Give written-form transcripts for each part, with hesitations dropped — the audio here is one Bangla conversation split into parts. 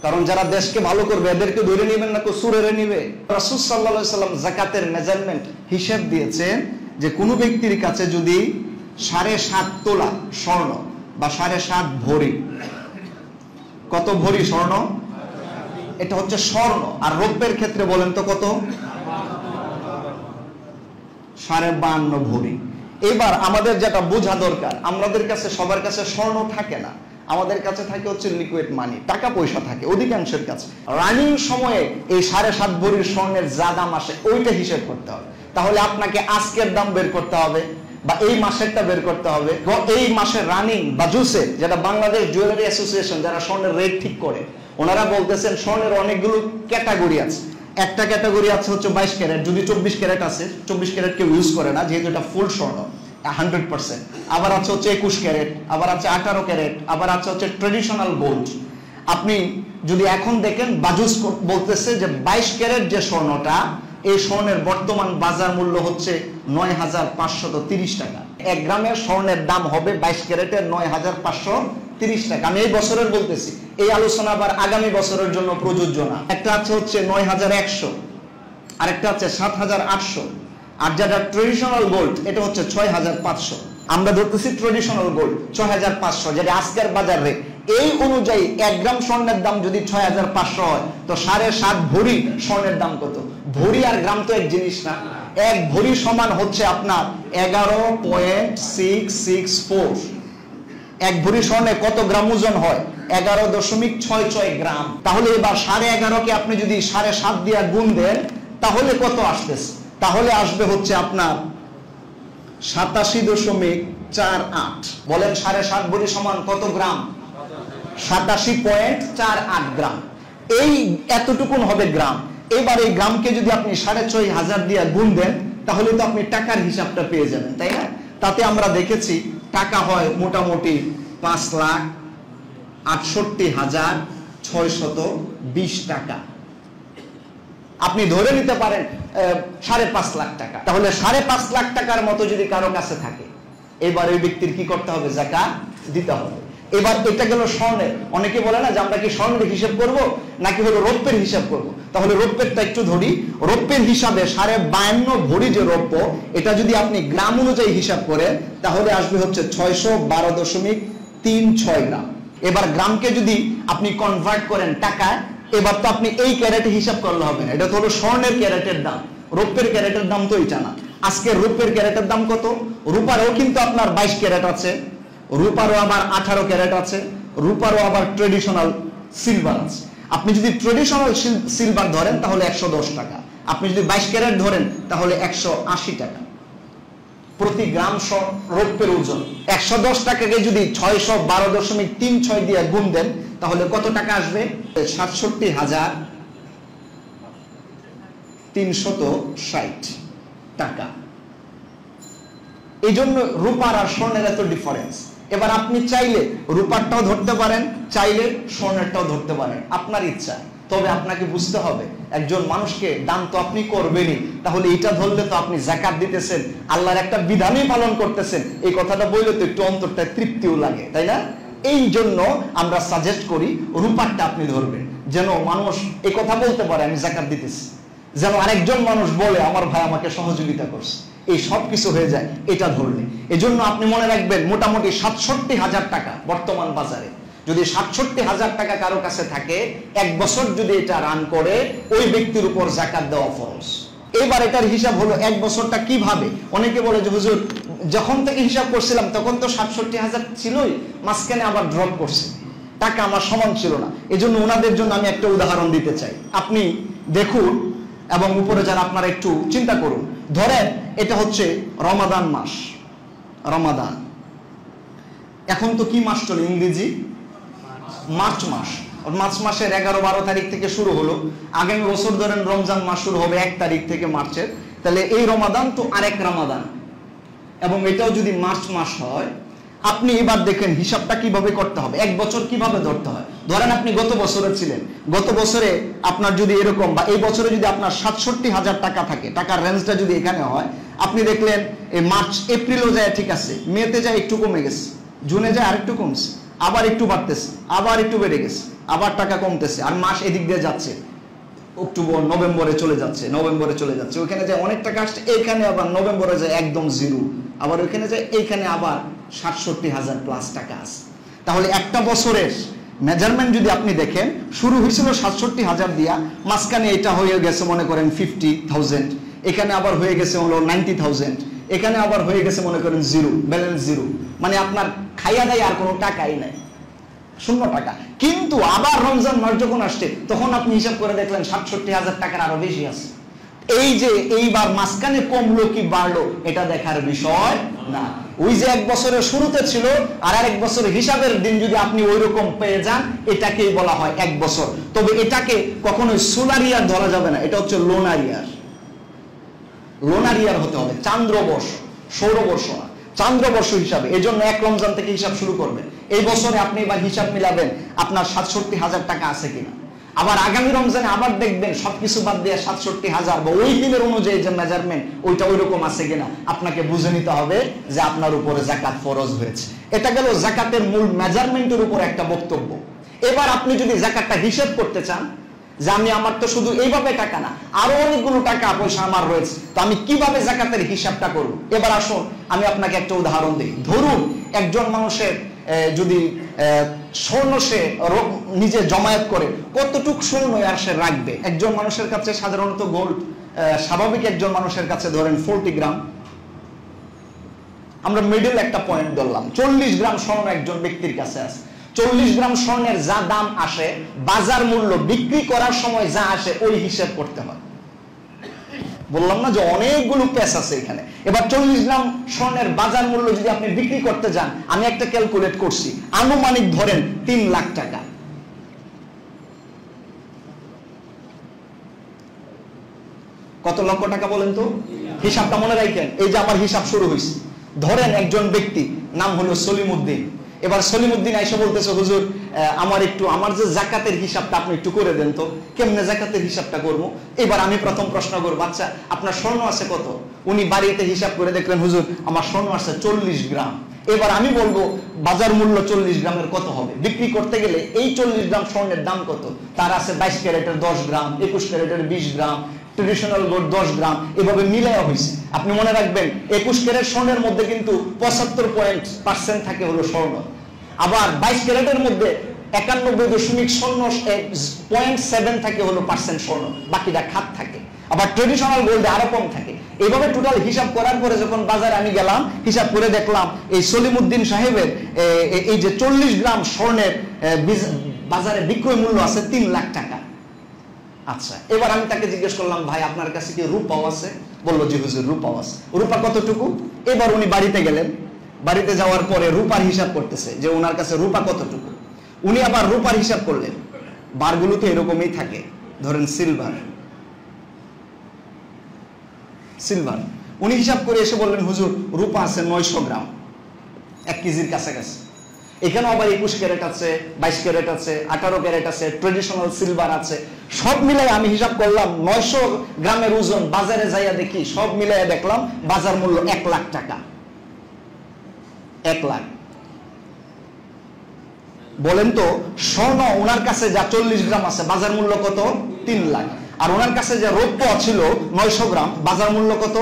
কারণ যারা দেশকে ভালো করবে এদেরকে ধরে নেবেন না, সুরেরে নিবে। রাসূল সাল্লাল্লাহু আলাইহি সাল্লাম যাকাতের মেজারমেন্ট হিসাব দিয়েছেন যে কোনো ব্যক্তির কাছে যদি 7.5 তোলা স্বর্ণ বা 7.5 ভরি, কত ভরি স্বর্ণ? এটা হচ্ছে স্বর্ণ। আর রৌপ্যের ক্ষেত্রে বলেন তো কত? 52.5 ভরি। এবার আমাদের যেটা বোঝা দরকার, আমাদের কাছে সবার কাছে স্বর্ণ থাকে না, আমাদের কাছে থাকে হচ্ছে লিকুইড মানি, টাকা পয়সা থাকে অধিকাংশের কাছে। রানিং সময়ে এই 7.5 ভরির স্বর্ণের যা দাম আসে ওইটা হিসেব করতে হবে। তাহলে আপনাকে আজকের দাম বের করতে হবে বা এই মাসেরটা বের করতে হবে। এই মাসের রানিং বা জুসে, যেটা বাংলাদেশ জুয়েলারি অ্যাসোসিয়েশন যারা স্বর্ণের রেট ঠিক করে, ওনারা বলতেছেন স্বর্ণের অনেকগুলো ক্যাটাগরি আছে। একটা ক্যাটাগরি আছে হচ্ছে 22 ক্যারেট, যদি 24 ক্যারেট আছে, 24 ক্যারেট কেউ ইউজ করে না যেহেতু এটা ফুল স্বর্ণ 100%। আবার আছে হচ্ছে 21 ক্যারেট, আবার আছে 18 ক্যারেট, আবার আছে হচ্ছে ট্রেডিশনাল গোল্ড। আপনি যদি এখন দেখেন বাজুস বলতেছে যে 22 ক্যারেট যে স্বর্ণটা, এই স্বর্ণের বর্তমান বাজার মূল্য হচ্ছে 9,530 টাকা। 1 গ্রামের স্বর্ণের দাম হবে 22 ক্যারেটের 9,530 টাকা। আমি এই বছরের বলতেছি, এই আলোচনা আবার আগামী বছরের জন্য প্রযোজ্য না। একটা আছে হচ্ছে 9,100, আরেকটা আছে 7,800, আর যেটা ট্রেডিশনাল গোল্ড এটা হচ্ছে 6,500। আমরা ধরতেছি ট্রেডিশনাল গোল্ড 6,500, যেটা আজকের বাজার রেট। এই অনুযায়ী 1 গ্রাম স্বর্ণের দাম যদি 6,500 হয়, তো 7.5 ভরি স্বর্ণের দাম কত? ভরি আর গ্রাম তো এক জিনিস না। 1 ভরি সমান হচ্ছে আপনার 11.664। 1 ভরি স্বর্ণে কত গ্রাম ওজন হয়? 11.66 গ্রাম। তাহলে এবার 11.5কে আপনি যদি 7.5 দিয়ে গুণ দেন তাহলে কত আসতেছে? তাহলে আসবে হচ্ছে আপনার 87.48। বলেন 7.5 ভরি সমান কত গ্রাম? 87.48 গ্রাম। এই এতটুকুন হবে গ্রাম। এবার এই গ্রামকে যদি আপনি 6,500 দিয়ে গুণ দেন তাহলে তো আপনি টাকার হিসাবটা পেয়ে যাবেন, তাই না? তাতে আমরা দেখেছি টাকা হয় মোটামুটি 5,68,620 টাকা। আপনি ধরে নিতে পারেন 5.5 লাখ টাকা। তাহলে 5.5 লাখ টাকার মতো যদি কারো কাছে থাকে, এবার ওই ব্যক্তির কি করতে হবে? যাকাত দিতে হবে। এবার এটা গেল স্বর্ণের। অনেকে বলে না যে আমরা কি স্বর্ণের হিসাব করব নাকি হলো রৌপ্যের হিসাব করব। তাহলে রৌপ্যেরটা একটু ধরি। রৌপ্যের হিসাবে 52.5 ভরি যে রৌপ্য, এটা যদি আপনি গ্রাম অনুযায়ী হিসাব করেন তাহলে আসবে হচ্ছে 612.36 গ্রাম। এবার গ্রামকে যদি আপনি কনভার্ট করেন টাকায়, এবার তো আপনি এই ক্যারেটে হিসাব করলে হবে না। এটা তো হলো স্বর্ণের ক্যারেটের দাম, রৌপ্যের ক্যারেটের দাম তো এটা না। আজকে রৌপ্যের ক্যারেটের দাম কত? রূপারও কিন্তু আপনার 22 ক্যারেট আছে, রূপারও আবার 18 ক্যারেট আছে, রূপারও আবার ট্রেডিশনাল সিলভার আছে। আপনি যদি ট্রেডিশনাল সিলভার ধরেন তাহলে 110 টাকা, আপনি যদি 22 ক্যারেট ধরেন তাহলে 180 টাকা প্রতি গ্রাম রৌপ্যের ওজন। 110 টাকাকে যদি 612.36 দিয়ে গুণ দেন তাহলে কত টাকা আসবে? 67,360 টাকা। এই জন্য রূপার আর স্বর্ণের এত ডিফারেন্স। এবার আপনি চাইলে রূপারটাও ধরতে পারেন, চাইলে স্বর্ণেরটাও ধরতে পারেন, আপনার ইচ্ছা। তবে আপনাকে বুঝতে হবে একজন মানুষকে দান তো আপনি করবেনই, তাহলে এটা ধরলে তো আপনি যাকাত দিতেছেন, আল্লাহর একটা বিধানই পালন করতেছেন। এই কথাটা বললে তো একটু অন্তরটায় তৃপ্তিও লাগে, তাই না? এই জন্য আমরা সাজেস্ট করি রূপারটা আপনি ধরবেন, যেন মানুষ এই কথা বলতে পারে আমি যাকাত দিতেছি, যেন আরেকজন মানুষ বলে আমার ভাই আমাকে সহযোগিতা করছে। এই সব কিছু হয়ে যায় এটা ধরলে। এজন্য আপনি মনে রাখবেন মোটামুটি 67,000 টাকা বর্তমান বাজারে। যদি 67,000 টাকা কারো কাছে থাকে, 1 বছর যদি এটা রান করে, ওই ব্যক্তির উপর যাকাত দেওয়া ফরজ। এবার এটার হিসাব হলো 1 বছরটা কিভাবে। অনেকে বলে যে হুজুর যখন থেকে হিসাব করছিলাম তখন তো 67,000 ছিলই, মাঝখানে আবার ড্রপ করছে, টাকা আমার সমান ছিল না। এজন্য ওনাদের জন্য আমি একটা উদাহরণ দিতে চাই। আপনি দেখুন এবং উপরে যারা আপনারা একটু চিন্তা করুন। ধরেন এটা হচ্ছে রমাদান মাস, রমাদান। এখন তো কি মাস চলে? ইংরেজি মার্চ মাস। মার্চ মাসের 11-12 তারিখ থেকে শুরু হলো। আগামী বছর ধরেন রমজান মাস শুরু হবে 1 তারিখ থেকে মার্চের। তাহলে এই রমাদান তো আরেক রমাদান, এবং এটাও যদি মার্চ মাস হয়, আপনি এবার দেখেন হিসাবটা কিভাবে করতে হবে, 1 বছর কিভাবে ধরতে হয়। ধরেন আপনি গত বছরে ছিলেন, গত বছরে আপনার যদি এরকম, বা এই বছরে যদি আপনার 67,000 টাকা থাকে, টাকার রেঞ্জটা যদি এখানে হয়, আপনি দেখলেন এই মার্চ এপ্রিলও যায় ঠিক আছে, মেতে যায় একটু কমে গেছে, জুনে যায় আরেকটু কমছে, আবার একটু বাড়তেছে, আবার একটু বেড়ে গেছে, আবার টাকা কমতেছে, আর মাস এদিক দিয়ে যাচ্ছে, অক্টোবর নভেম্বরে চলে যাচ্ছে, নভেম্বরে চলে যাচ্ছে, ওইখানে যায় অনেক টাকা আসছে, এইখানে আবার নভেম্বরে যায় একদম জিরো, আবার ওইখানে যায় এইখানে আবার ৬৭,০০০ প্লাস টাকা আছে। তাহলে একটা বছরের মেজারমেন্ট যদি আপনি দেখেন, শুরু হয়েছিল ৬৭,০০০ দিয়া, মাঝখানে এটা হয়ে গেছে মনে করেন 50,000, এখানে আবার হয়ে গেছে হলো 90,000, এখানে আবার হয়ে গেছে মনে করেন জিরো, ব্যালেন্স জিরো, মানে আপনার খাইয়া দেয় আর কোনো টাকাই নাই, শূন্য টাকা। কিন্তু আবার রমজান মাস যখন আসছে তখন আপনি হিসাব করে দেখলেন ৬৭,০০০ টাকার আরো বেশি আছে। এই যে এইবার মাঝখানে কমলো কি বাড়লো এটা দেখার বিষয় না। ওই যে এক বছরের শুরুতে ছিল আর আরেক বছরের হিসাবের দিন যদি আপনি ওই রকম পেয়ে যান, এটাকেই বলা হয় এক বছর। তবে এটাকে কখনোই সোলার ইয়ার ধরা যাবে না, এটা হচ্ছে লোনার ইয়ার। লোনার ইয়ার হতে হবে, চান্দ্রবর্ষ, সৌরবর্ষ না, চান্দ্রবর্ষ হিসাবে। এই জন্য এক রমজান থেকে হিসাব শুরু করবেন। এই বছরে আপনি এবার হিসাব মিলাবেন আপনার ৬৭,০০০ টাকা আছে কিনা। আবার আগামী রমজানে আবার দেখবেন সবকিছু বাদ দিয়ে ৬৭,০০০ বা ওই দিনের অনুযায়ী যে মেজারমেন্ট ওইটা ওই রকম আছে কিনা আপনাকে বুঝে নিতে হবে যে আপনার উপরে যাকাত ফরজ হয়েছে। এটা গেল যাকাতের মূল মেজারমেন্টের উপর একটা বক্তব্য। এবার আপনি যদি যাকাতটা হিসাব করতে চান যে আমার তো শুধু এইভাবে টাকা না, আরো অনেকগুলো টাকা পয়সা আমার রয়েছে, তো আমি কিভাবে যাকাতের হিসাবটা করব। এবার আসুন আমি আপনাকে একটা উদাহরণ দিই। ধরুন একজন মানুষের যদি স্বর্ণ সে নিজে জমায়েত করে, কতটুক স্বর্ণ আর সে রাখবে। একজন মানুষের কাছে সাধারণত গোল্ড স্বাভাবিক একজন মানুষের কাছে ধরেন 40 গ্রাম, আমরা মিডল একটা পয়েন্ট ধরলাম, 40 গ্রাম স্বর্ণ একজন ব্যক্তির কাছে আছে। 40 গ্রাম স্বর্ণের যা দাম আসে, বাজার মূল্য বিক্রি করার সময় যা আসে ওই হিসাব করতে হয়। বললাম না যে অনেকগুলো পেস আছে এখানে। এবার 40 গ্রাম স্বর্ণের বাজার মূল্য যদি আপনি বিক্রি করতে যান, আমি একটা ক্যালকুলেট করছি, আনুমানিক ধরেন 3 লাখ টাকা। কত লক্ষ টাকা বলেন তো? হিসাবটা মনে রাখেন। এই যে আমার হিসাব শুরু হয়েছে, ধরেন একজন ব্যক্তি নাম হলো সলিমউদ্দিন। এবার সলিমউদ্দিন আইসা বলতেছে, হুজুর আমার যে যাকাতের হিসাবটা আপনি একটু করে দেন তো। কেমনে যাকাতের হিসাবটা করবো? এবার আমি প্রথম প্রশ্ন করবো, আচ্ছা আপনার স্বর্ণ আছে কত? উনি বাড়িতে হিসাব করে দেখলেন, হুজুর আমার স্বর্ণ আছে 40 গ্রাম। এবার আমি বলবো বাজার মূল্য 40 গ্রামের কত হবে, বিক্রি করতে গেলে এই 40 গ্রাম স্বর্ণের দাম কত? তার আছে 22 ক্যারেটের 10 গ্রাম, 21 ক্যারেটের 20 গ্রাম, ট্রেডিশনাল গোল্ড 10 গ্রাম, এভাবে মিলাইয়া হয়েছে। আপনি মনে রাখবেন 21 ক্যারেট স্বর্ণের মধ্যে কিন্তু 75% থাকে হলো স্বর্ণ। আবার 22 ক্যারেটের মধ্যে 91.0.7 থাকে হলো পার্সেন্ট স্বর্ণ, বাকিটা খাত থাকে। আবার ট্রেডিশনাল গোল্ডে আরো কম থাকে। এইভাবে টোটাল হিসাব করার পরে যখন বাজারে আমি গেলাম, হিসাব করে দেখলাম এই সলিমউদ্দিন সাহেবের এই যে 40 গ্রাম স্বর্ণের বাজারে বিক্রয় মূল্য আছে 3 লাখ টাকা। আচ্ছা, এবার আমি তাকে জিজ্ঞেস করলাম, ভাই আপনার কাছে কি রূপাও আছে? বললো জি হুজুর রূপাও আছে। রূপা কতটুকু? এবার উনি বাড়িতে গেলেন, বাড়িতে যাওয়ার পরে রূপার হিসাব করতেছে যে ওনার কাছে রূপা কতটুকু। উনি আবার রূপার হিসাব করলেন, বারগুলো তো এরকমই থাকে, ধরেন সিলভার। উনি হিসাব করে এসে বললেন, হুজুর রূপা আছে 900 গ্রাম, 1 কেজির কাছাকাছি। এখানে আবার 21 ক্যারেট আছে, 22 ক্যারেট আছে, 18 ক্যারেট আছে, ট্রেডিশনাল সিলভার আছে। সব মিলাই আমি হিসাব করলাম 900 গ্রামের ওজন। বাজারে যাইয়া দেখি সব মিলাইয়া দেখলাম বাজার মূল্য 1 লাখ টাকা। 1 লাখ। বলেন তো স্বর্ণ ওনার কাছে যা 40 গ্রাম আছে বাজার মূল্য কত? 3 লাখ। আর ওনার কাছে যে রৌপ্য ছিল 900 গ্রাম, বাজার মূল্য কত?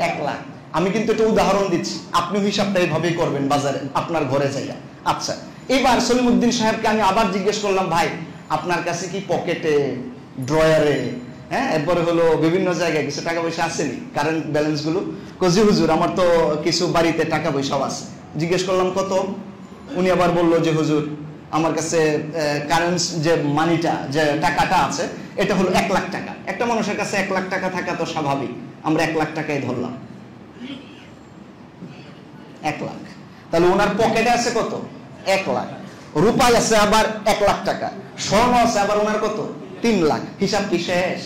1 লাখ। আমি কিন্তু একটা উদাহরণ দিচ্ছি, আপনি হিসাবটা এইভাবেই করবেন বাজারে আপনার ঘরে যাইয়া। আচ্ছা, এবার সলিমউদ্দিন সাহেবকে আমি আবার জিজ্ঞেস করলাম, ভাই আপনার কাছে কি পকেটে, ড্রয়ারে, এরপরে হলো বিভিন্ন জায়গায় কিছু টাকা পয়সা আসেনি, কারেন্ট ব্যালেন্স গুলো? কজি হুজুর আমার তো কিছু বাড়িতে টাকা পয়সাও আছে। জিজ্ঞেস করলাম কত? উনি আবার বললো যে হুজুর আমার কাছে কারেন্ট যে মানিটা, যে টাকাটা আছে এটা হলো 1 লাখ টাকা। একটা মানুষের কাছে 1 লাখ টাকা থাকা তো স্বাভাবিক, আমরা 1 লাখ টাকাই ধরলাম। 1 লাখ। তাহলে ওনার পকেটে আছে কত? 1 লাখ। রূপায় আছে আবার 1 লাখ টাকা, স্বর্ণ আছে আবার ওনার কত? 3 লাখ। হিসাব কি শেষ?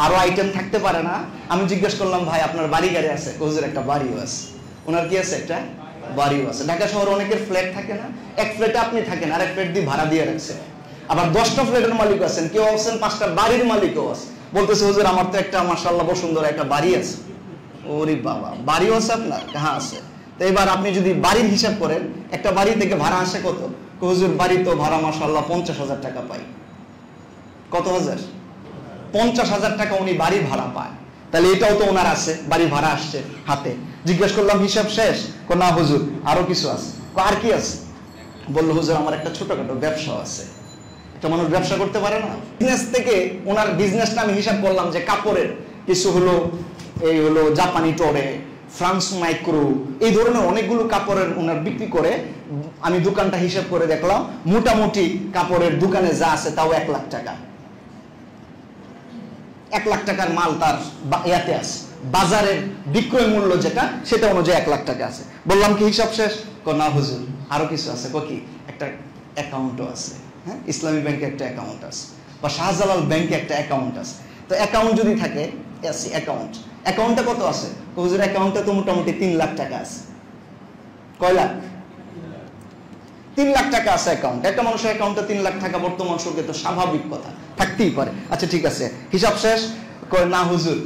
আরো আইটেম থাকতে পারে না? আমি জিজ্ঞেস করলাম, ভাই আপনার বাড়ি গাড়ি আছে? হুজুর একটা বাড়িও আছে। ওনার কি আছে? একটা বাড়িও আছে। ঢাকা শহরে অনেকের ফ্ল্যাট থাকে না, এক ফ্ল্যাটে আপনি থাকেন, আরেক ফ্ল্যাট দিয়ে ভাড়া দিয়ে রাখছেন। আবার 10টা ফ্ল্যাটের মালিক আছেন, কেউ আছেন 5টা বাড়ির মালিকও আছে। বলতেছে হুজুর আমার তো একটা মাশাআল্লাহ সুন্দর একটা বাড়ি আছে। ওরে বাবা, বাড়িও আছে আপনার? হ্যাঁ আছে। তো এবার আপনি যদি বাড়ির হিসাব করেন, একটা বাড়ি থেকে ভাড়া আসে কত? হুজুর বাড়ি তো ভাড়া মাশাআল্লাহ 50,000 টাকা পাই। কত হাজার? 50,000 টাকা উনি বাড়ি ভাড়া পায়। তাহলে এটাও তো ওনার আছে, বাড়ি ভাড়া আসছে হাতে। জিজ্ঞেস করলাম হিসাব শেষ? না হুজুর আরো কিছু আছে। আর কি আছে? বললো হুজুর আমার একটা ছোটখাটো ব্যবসা আছে। একটা মানুষ ব্যবসা করতে পারে না? বিজনেস থেকে ওনার বিজনেসটা আমি হিসাব করলাম যে কাপড়ের কিছু হলো, এই হলো জাপানি টরে, ফ্রান্স মাইক্রো, এই ধরনের অনেকগুলো কাপড়ের ওনার বিক্রি করে। আমি দোকানটা হিসাব করে দেখলাম মোটামুটি কাপড়ের দোকানে যা আছে তাও 1 লাখ টাকা। 1 লাখ টাকার মাল তার ইয়াতে আছে, বাজারের বিক্রয় মূল্য যেটা সেটা অনুযায়ী 1 লাখ টাকা আছে। বললাম কি হিসাব শেষ? না হুজুর আরো কিছু আছে। কি? একটা অ্যাকাউন্টও আছে। হ্যাঁ, ইসলামী ব্যাংকে একটা অ্যাকাউন্ট আছে, বা শাহজালাল ব্যাংকে একটা অ্যাকাউন্ট আছে। তো অ্যাকাউন্ট যদি থাকে, অ্যাকাউন্টে কত আছে? হুজুর অ্যাকাউন্টে তো মোটামুটি 3 লাখ টাকা আছে। কয় লাখ? 3 লাখ টাকা আছে অ্যাকাউন্ট। একটা মানুষের অ্যাকাউন্টে 3 লাখ টাকা বর্তমান যুগে তো স্বাভাবিক কথা, থাকতেই পারে। আচ্ছা ঠিক আছে, হিসাব শেষ? না হুজুর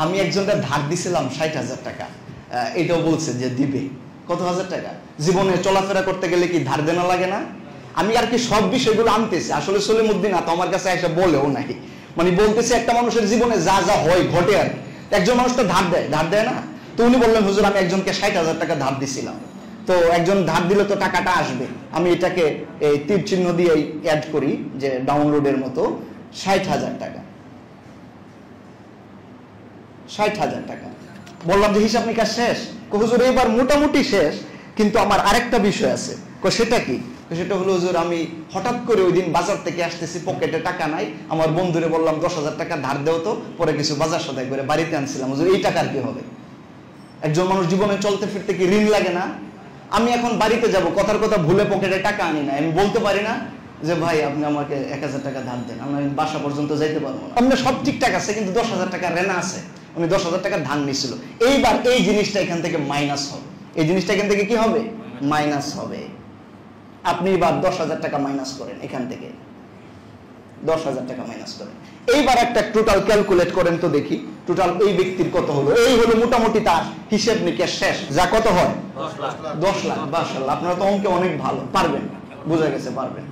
আমি একজনকে ধার দিছিলাম 60,000 টাকা, এটাও বলছে যে দিবে। কত হাজার টাকা? জীবনে চলাফেরা করতে গেলে কি ধার দেনা লাগে না? আমি আর কি সব বিষয়গুলো আনতেছি, আসলে সলিমুদ্দিন তো আমার কাছে এসে বলেও নাই, মানে বলতেছে একটা মানুষের জীবনে যা যা হয় ঘটে আর কি। একজন মানুষ তো ধার দেয় না? তো উনি বললেন হুজুর আমি একজনকে 60,000 টাকা ধার দিছিলাম। তো একজন ধার দিলে তো টাকাটা আসবে, আমি এটাকে এই তীর চিহ্ন দিয়ে অ্যাড করি যে ডাউনলোডের মতো 60,000 টাকা। 60,000 টাকা। বললাম যে হিসাব নিকাশ শেষ? হুজুর এবার মোটামুটি শেষ, কিন্তু আমার আরেকটা বিষয় আছে। সেটা কি? সেটা হলো হুজুর আমি হঠাৎ করে ওই দিন বাজার থেকে আসতেছি, পকেটে টাকা নাই, আমার বন্ধুরে বললাম 10,000 টাকা ধার দেও তো, পরে কিছু বাজার সদাই করে বাড়িতে আনছিলাম। হুজুর এই টাকার কি হবে? একজন মানুষ জীবনে চলতে ফিরতে কি ঋণ লাগে না? আমি এখন বাড়িতে যাব, কথার কথা ভুলে পকেটে টাকা আনি না, আমি বলতে পারি না যে ভাই আপনি আমাকে 1,000 টাকা ধার দেন, আমি বাসা পর্যন্ত যাইতে পারবো না। আপনার সব ঠিকঠাক আছে, কিন্তু 10,000 টাকা রেনা আছে, উনি 10,000 টাকা ধার নিছিল। এইবার এই জিনিসটা এখান থেকে মাইনাস হবে। এই জিনিসটা এখান থেকে কি হবে? মাইনাস হবে। আপনি এবার 10,000 টাকা মাইনাস করেন, এখান থেকে 10,000 টাকা মাইনাস করেন। এইবার একটা টোটাল ক্যালকুলেট করেন তো দেখি, টোটাল এই ব্যক্তির কত হলো। এই হলো মোটামুটি তার হিসেব নিকেশ শেষ, যা কত হয়? 10 লাখ। মাশাআল্লাহ, আপনারা তো অঙ্কে অনেক ভালো, পারবেন, বোঝা গেছে পারবেন।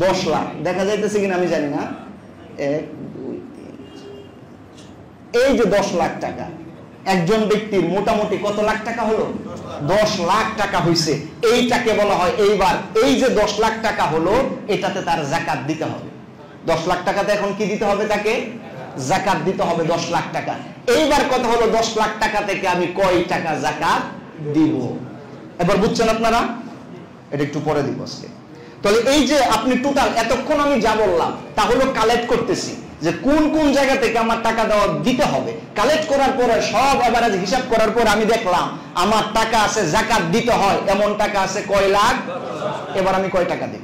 10 লাখ দেখা যাইতেছে কিনা আমি জানি না। 1 2 3, এই যে 10 লাখ টাকা একজন ব্যক্তির মোটামুটি কত লাখ টাকা হলো? 10 লাখ টাকা হইছে। এইটাকে বলা হয়, এইবার এই যে 10 লাখ টাকা হলো এটাতে তার যাকাত দিতে হবে। 10 লাখ টাকাতে এখন কি দিতে হবে? তাকে যাকাত দিতে হবে 10 লাখ টাকা। এইবার কথা হলো 10 লাখ টাকা থেকে আমি কয় টাকা যাকাত দিব? এবার বুঝছেন আপনারা? এটা একটু পরে দিব আজকে। তাহলে এই যে আপনি টোটাল এতক্ষণ আমি যা বললাম তা হলো কালেক্ট করতেছি যে কোন কোন জায়গা থেকে আমার টাকা দেওয়া দিতে হবে। কালেক্ট করার পরে সব এভারেজ হিসাব করার পর আমি দেখলাম আমার টাকা আছে যাকাত দিতে হয় এমন টাকা আছে কয় লাখ। এবার আমি কয় টাকা দেব?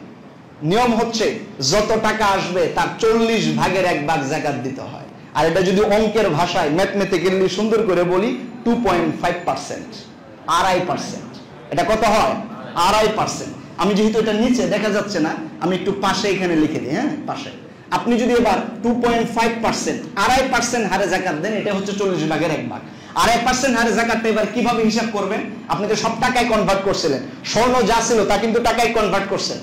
নিয়ম হচ্ছে যত টাকা আসবে তার 40 ভাগের 1 ভাগ যাকাত দিতে হয়। আর এটা যদি অঙ্কের ভাষায় ম্যাথমেটিক্যালি সুন্দর করে বলি 2.5%, 2.5%। এটা কত হয়? 2.5%। আমি যেহেতু এটা নিচে দেখা যাচ্ছে না, আমি একটু পাশে এখানে লিখে দিই। হ্যাঁ, পাশে আপনি যদি এবার 2.5%, 2.5% হারে যাকাত দেন, এটা হচ্ছে 40 ভাগের 1 ভাগ। 2.5% হারে যাকাতটা এবার কিভাবে হিসাব করবেন? আপনি তো সব টাকায় কনভার্ট করছিলেন, স্বর্ণ যা ছিল তা কিন্তু টাকায় কনভার্ট করছেন,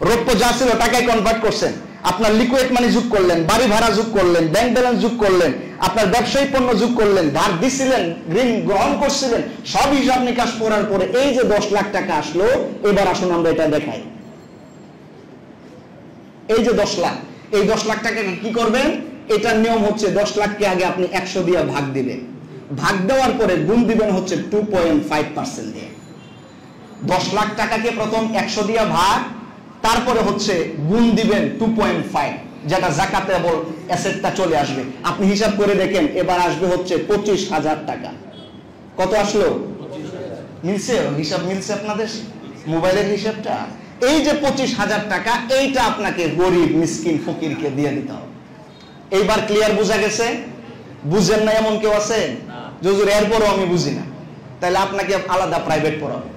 রৌপ্য যা ছিল টাকায় কনভার্ট করছেন, আপনার লিকুইড মানি যোগ করলেন, বাড়ি ভাড়া যোগ করলেন, ব্যাংক ব্যালেন্স যোগ করলেন, আপনার ব্যবসায়ী পণ্য যোগ করলেন, ধার দিছিলেন, ঋণ গ্রহণ করছিলেন, সব হিসাব নিকাশ করার পরে এই যে 10 লাখ টাকা আসলো, এবার আসুন আমরা এটা দেখাই। এই যে 10 লাখ, এই 10 লাখ টাকাকে কি করবেন? এটার নিয়ম হচ্ছে 10 লাখকে আগে আপনি 100 দিয়ে ভাগ দিবেন, ভাগ দেওয়ার পরে গুণ দিবেন হচ্ছে 2.5% দিয়ে। 10 লাখ টাকাকে প্রথম 100 দিয়ে ভাগ, তারপরে হচ্ছে গুণ দিবেন 2.5, যেটা যাকাতেবল অ্যাসেটটা চলে আসবে। আপনি হিসাব করে দেখেন, এবার আসবে হচ্ছে 25,000 টাকা। কত আসলো? মিলছে? হিসাব মিলছে আপনাদের মোবাইলের হিসাবটা? এই যে 25,000 টাকা, এইটা আপনাকে গরিব মিসকিন ফকিরকে দিয়ে দিতে হবে। এইবার ক্লিয়ার বোঝা গেছে? বুঝেন না এমন কেউ আছে? হুজুর এরপরও আমি বুঝি না, তাহলে আপনাকে আলাদা প্রাইভেট পড়াবো,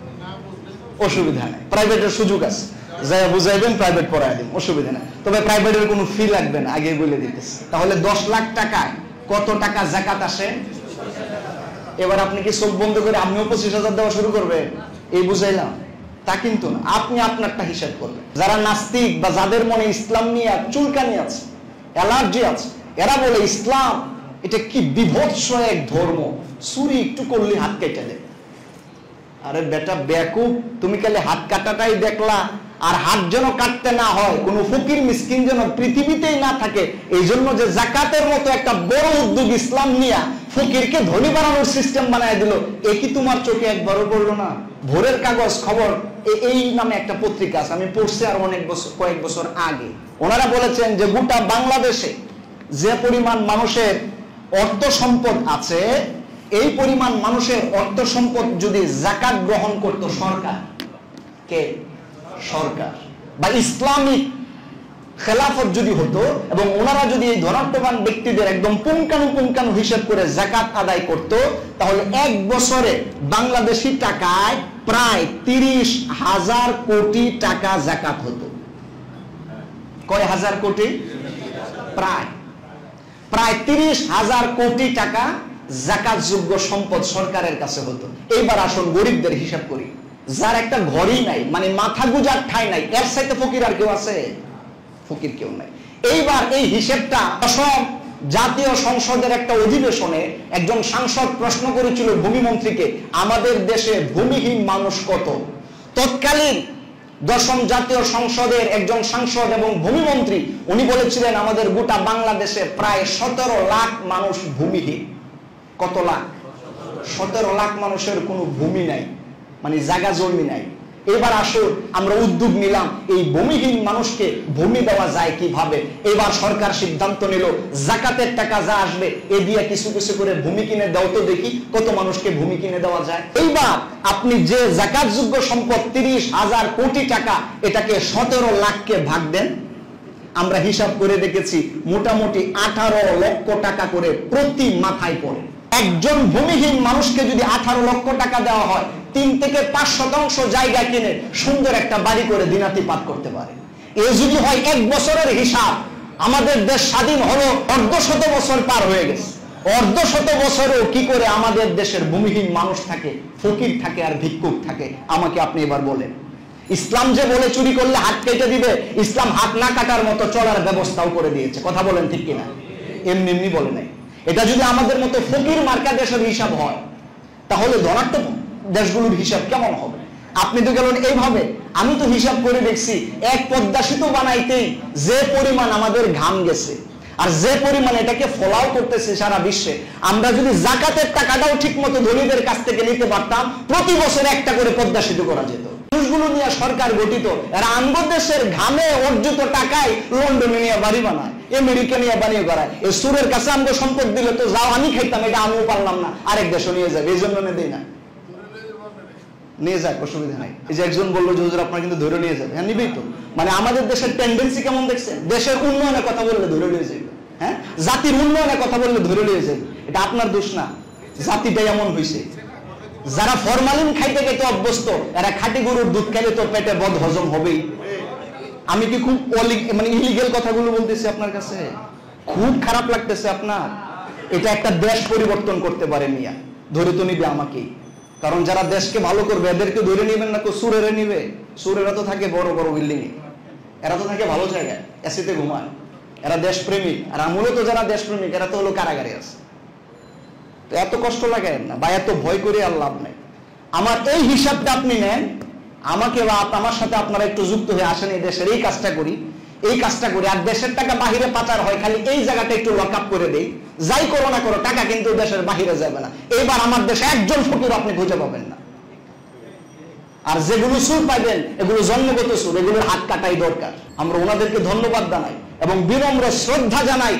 অসুবিধা নেই, প্রাইভেটের সুযোগ আছে, যাই বুঝাইবেন প্রাইভেট পড়াই দিন, অসুবিধা নেই। তবে প্রাইভেটের কোনো ফি লাগবে না, আগে বলে দিতেছি। তাহলে 10 লাখ টাকায় কত টাকা যাকাত আসে? এবার আপনি কি চোখ বন্ধ করে আপনিও 25,000 দেওয়া শুরু করবেন? এই বুঝাইলাম। তা কিন্তু না, আপনি আপনারটা হিসাব করবেন। যারা নাস্তিক বা যাদের মনে ইসলাম নিয়ে চুলকানি আছে, অ্যালার্জি আছে, এরা বলে ইসলাম এটা কি বিভৎস এক ধর্ম, চুরি একটু করলে হাত কেটে দেয়। আরে বেটা বেকুব, তুমি খালি হাত কাটাটাই দেখলা, আর হাত যেন কাটতে না হয়, কোন ফকির মিসকিন যেন পৃথিবীতেই না থাকে, এই জন্য যে জাকাতের মতো একটা বড় উদ্যোগ ইসলাম নিয়ে ফকিরকে ধনী বানানোর সিস্টেম বানায় দিল, এ কি তোমার চোখে একবারও পড়লো না? ভোরের কাগজ খবর এই নামে একটা পত্রিকা আছে, আমি পড়ছি আর কয়েক বছর আগে। ওনারা বলেছেন যে গোটা বাংলাদেশে যে পরিমাণ মানুষের অর্থ সম্পদ আছে, এই পরিমাণ মানুষের অর্থ সম্পদ যদি যাকাত গ্রহণ করত সরকার, কে? সরকার বা ইসলামিক খেলাফত যদি হতো, এবং ওনারা যদি এই ধনাত্মবান ব্যক্তিদের একদম পুঙ্খানুপুঙ্খানু হিসাব করে যাকাত আদায় করত, তাহলে এক বছরে বাংলাদেশি টাকায় প্রায় 30,000 কোটি টাকা যাকাত হতো। কয় হাজার কোটি? প্রায় 30,000 কোটি টাকা যাকাতযোগ্য সম্পদ সরকারের কাছে হতো। এইবার আসুন গরিবদের হিসাব করি, যার একটা ঘরই নাই, মানে মাথা গুজার ঠাঁই নাই, এর সাথে ফকির আর কেউ আছে? ফকির কেউ নাই। এইবার এই হিসেবটা সব জাতীয় সংসদের একটা অধিবেশনে একজন সাংসদ প্রশ্ন করেছিল ভূমিমন্ত্রীকে, আমাদের দেশে ভূমিহীন মানুষ কত? তৎকালীন 10ম জাতীয় সংসদের একজন সাংসদ এবং ভূমিমন্ত্রী উনি বলেছিলেন, আমাদের গোটা বাংলাদেশে প্রায় 17 লাখ মানুষ ভূমিহীন। কত লাখ? 17 লাখ মানুষের কোনো ভূমি নাই, মানে জায়গা জমি নাই। এবার আসুন আমরা উদ্যোগ নিলাম, এই ভূমিহীন মানুষকে ভূমি দেওয়া যায় কিভাবে। এবার সরকার সিদ্ধান্ত নিল, যাকাতের টাকা যা আসবে এ দিয়ে কিছু কিছু করে ভূমি কিনে দাও, তো দেখি কত মানুষকে ভূমি কিনে দেওয়া যায়। এইবার আপনি যে যাকাতযোগ্য সম্পদ 30,000 কোটি টাকা, এটাকে 17 লাখকে ভাগ দেন। আমরা হিসাব করে দেখেছি মোটামুটি 18 লক্ষ টাকা করে প্রতি মাথায় পড়ে। একজন ভূমিহীন মানুষকে যদি 18 লক্ষ টাকা দেওয়া হয়, 3 থেকে 5% জায়গা কিনে সুন্দর একটা বাড়ি করে দিনাতিপাত করতে পারে। এ যদি হয় 1 বছরের হিসাব, আমাদের দেশ স্বাধীন হলো 1/2 বছর পার হয়ে গেছে। 1/2 বছরেও কি করে আমাদের দেশের ভূমিহীন মানুষ থাকে, ফকির থাকে আর ভিক্ষুক থাকে? আমাকে আপনি এবার বলেন। ইসলাম যে বলে চুরি করলে হাত কেটে দিবে, ইসলাম হাত না কাটার মতো চলার ব্যবস্থাও করে দিয়েছে। কথা বলেন ঠিক কিনা? এমনি বলে নাই। এটা যদি আমাদের মতো ফকির মার্কা দেশের হিসাব হয়, তাহলে ধনাত্মক দেশগুলোর হিসাব কেমন হবে? আপনি তো গেলেন এইভাবে, আমি তো হিসাব করে দেখছি, এক পদ্মা সেতু বানাইতেই যে পরিমাণ আমাদের ঘাম গেছে, আর যে পরিমাণ এটাকে ফলাও করতেছে সারা বিশ্বে, আমরা যদি যাকাতের টাকাটাও ঠিক মতো ধনীদের কাছ থেকে নিতে পারতাম, প্রতি বছর একটা করে পদ্মা সেতু করা যেত। মানুষগুলো নিয়ে সরকার গঠিত, এরা আঙ্গ দেশের ঘামে অর্জিত টাকায় লন্ডনে নিয়ে বাড়ি বানায়, আমেরিকা নিয়ে বানিয়ে করায়। এই সুরের কাছে আমাকে সম্পদ দিলে তো যাও আমি খাইতাম, এটা আমিও পারলাম না, আরেক দেশও নিয়ে যাবে, এই জন্য দেই না। নিয়ে যাক, অসুবিধা নাই। এই যে একজন বললো যে হুজুর আপনার কিন্তু ধরে নিয়ে যাবে, হ্যাঁ নিবেই তো। মানে আমাদের দেশের টেন্ডেন্সি কেমন দেখছেন? দেশের উন্নয়নের কথা বললে ধরে নিয়ে যাবে, হ্যাঁ, জাতির উন্নয়নের কথা বললে ধরে নিয়ে যাবে। এটা আপনার দোষ না, জাতিটাই এমন হয়েছে। যারা ফরমালিন খাইতে খাইতে অভ্যস্ত, এরা খাঁটি গরুর দুধ খাইলে তো পেটে বদ হজম হবেই। আমি কি খুব মানে ইলিগেল কথাগুলো বলতেছি আপনার কাছে? খুব খারাপ লাগতেছে আপনার? এটা একটা দেশ পরিবর্তন করতে পারে মিয়া, ধরে তো নিবে আমাকেই। কারণ যারা দেশকে ভালো করবে এদেরকে ধরে নিবেন না, তো সুরেরা নিবে। সুরেরা তো থাকে বড় বড় বিল্ডিং এ, এরা তো থাকে ভালো জায়গায়, এসিতে ঘুমায়, এরা দেশপ্রেমিক। আর মূলত যারা দেশপ্রেমিক এরা তো হলো কারাগারে আছে। তো এত কষ্ট লাগে না বা এত ভয় করে আর লাভ নাই। আমার এই হিসাবটা আপনি নেন, আমাকে বা আমার সাথে আপনারা একটু যুক্ত হয়ে আসেন, এই দেশের এই কাজটা করি, আর দেশের টাকা বাহিরে পাচার হয়, খালি এই জায়গাটা একটু লক আপ করে দেই। যাই করো না করো, টাকা কিন্তু দেশের বাহিরে যাবে না। এবার আমার দেশে একজন ফকির আপনি খুঁজে পাবেন না। আর যেগুলো সুর পাইবেন এগুলো জন্মগত সুর, এগুলোর হাত কাটাই দরকার। আমরা ওনাদেরকে ধন্যবাদ জানাই এবং বিনম্র শ্রদ্ধা জানাই।